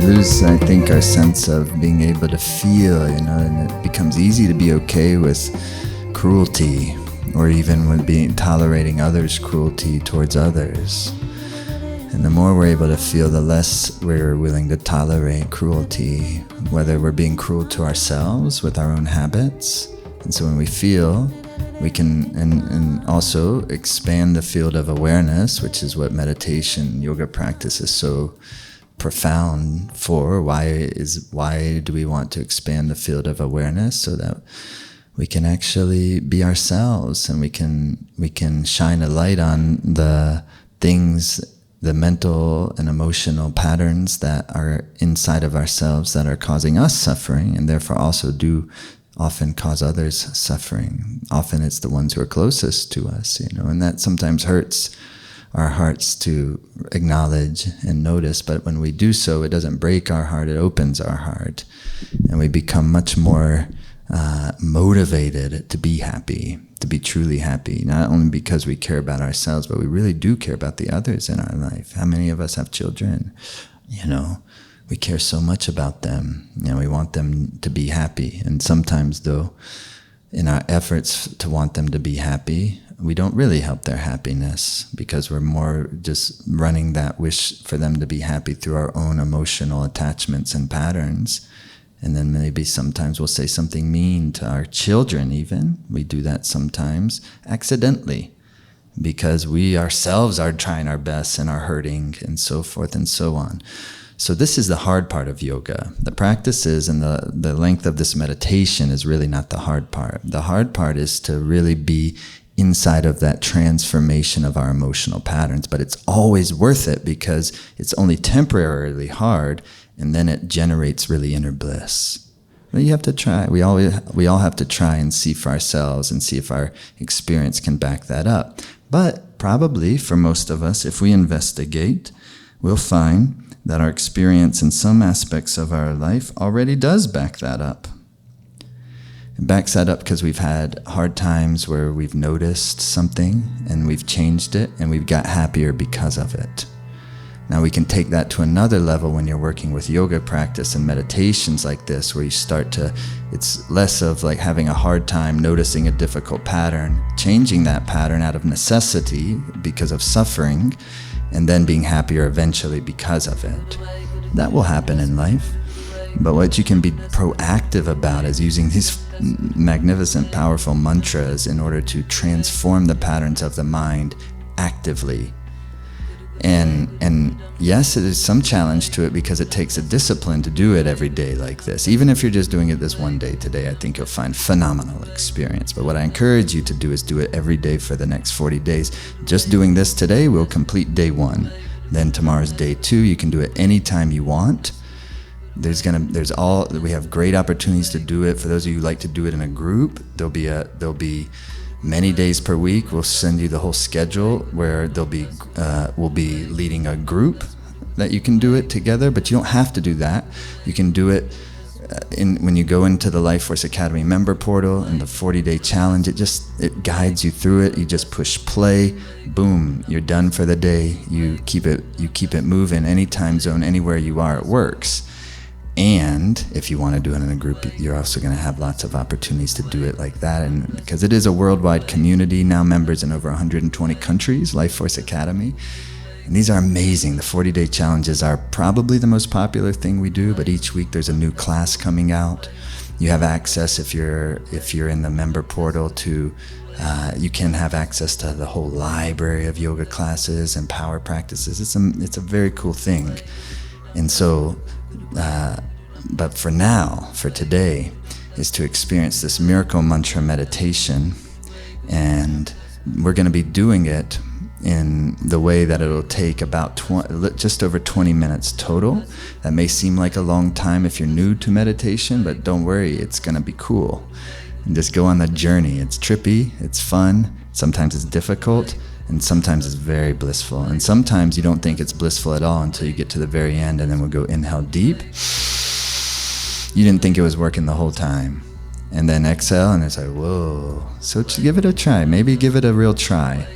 lose, I think, our sense of being able to feel, and it becomes easy to be okay with cruelty, or even with tolerating others' cruelty towards others. And the more we're able to feel, the less we're willing to tolerate cruelty, whether we're being cruel to ourselves with our own habits. And so when we feel, we can and also expand the field of awareness, which is what meditation, yoga practice is so profound for. Why do we want to expand the field of awareness? So that we can actually be ourselves, and we can shine a light on the things, the mental and emotional patterns that are inside of ourselves that are causing us suffering, and therefore also do often cause others suffering. Often it's the ones who are closest to us, and that sometimes hurts our hearts to acknowledge and notice. But when we do so, it doesn't break our heart, it opens our heart, and we become much more motivated to be happy, to be truly happy, not only because we care about ourselves, but we really do care about the others in our life. How many of us have children? We care so much about them. We want them to be happy. And sometimes, though, in our efforts to want them to be happy, we don't really help their happiness, because we're more just running that wish for them to be happy through our own emotional attachments and patterns. And then maybe sometimes we'll say something mean to our children even. We do that sometimes accidentally, because we ourselves are trying our best and are hurting, and so forth and so on. So this is the hard part of yoga. The practices and the length of this meditation is really not the hard part. The hard part is to really be inside of that transformation of our emotional patterns. But it's always worth it, because it's only temporarily hard, and then it generates really inner bliss. But you have to try. We all have to try and see for ourselves, and see if our experience can back that up. But probably for most of us, if we investigate, we'll find that our experience in some aspects of our life already does back that up. It backs that up because we've had hard times where we've noticed something and we've changed it, and we've got happier because of it. Now we can take that to another level when you're working with yoga practice and meditations like this, where you start to, it's less of like having a hard time noticing a difficult pattern, changing that pattern out of necessity because of suffering, and then being happier eventually because of it. That will happen in life. But what you can be proactive about is using these magnificent, powerful mantras in order to transform the patterns of the mind actively. And yes, it is some challenge to it, because it takes a discipline to do it every day like this. Even if you're just doing it this one day today, I think you'll find phenomenal experience. But what I encourage you to do is do it every day for the next 40 days. Just doing this today will complete day 1. Then tomorrow's day 2. You can do it anytime you want. We have great opportunities to do it. For those of you who like to do it in a group, there'll be many days per week. We'll send you the whole schedule where we'll be leading a group that you can do it together, but you don't have to do that. You can do it when you go into the Life Force Academy member portal and the 40-day challenge. It guides you through it. You just push play, boom, you're done for the day. You keep it moving, any time zone, anywhere you are, it works. And if you want to do it in a group, you're also going to have lots of opportunities to do it like that. And because it is a worldwide community, now members in over 120 countries, Life Force Academy. And these are amazing. The 40-day challenges are probably the most popular thing we do, but each week there's a new class coming out. You have access, if you're in the member portal, to you can have access to the whole library of yoga classes and power practices. It's a very cool thing. And so, but for now, for today, is to experience this miracle mantra meditation. And we're going to be doing it in the way that it'll take about just over 20 minutes total. That may seem like a long time if you're new to meditation, but don't worry, it's going to be cool. And just go on the journey. It's trippy, it's fun, sometimes it's difficult, and sometimes it's very blissful. And sometimes you don't think it's blissful at all until you get to the very end, and then we'll go inhale deep. You didn't think it was working the whole time. And then exhale, and it's like, whoa. So give it a try. Maybe give it a real try.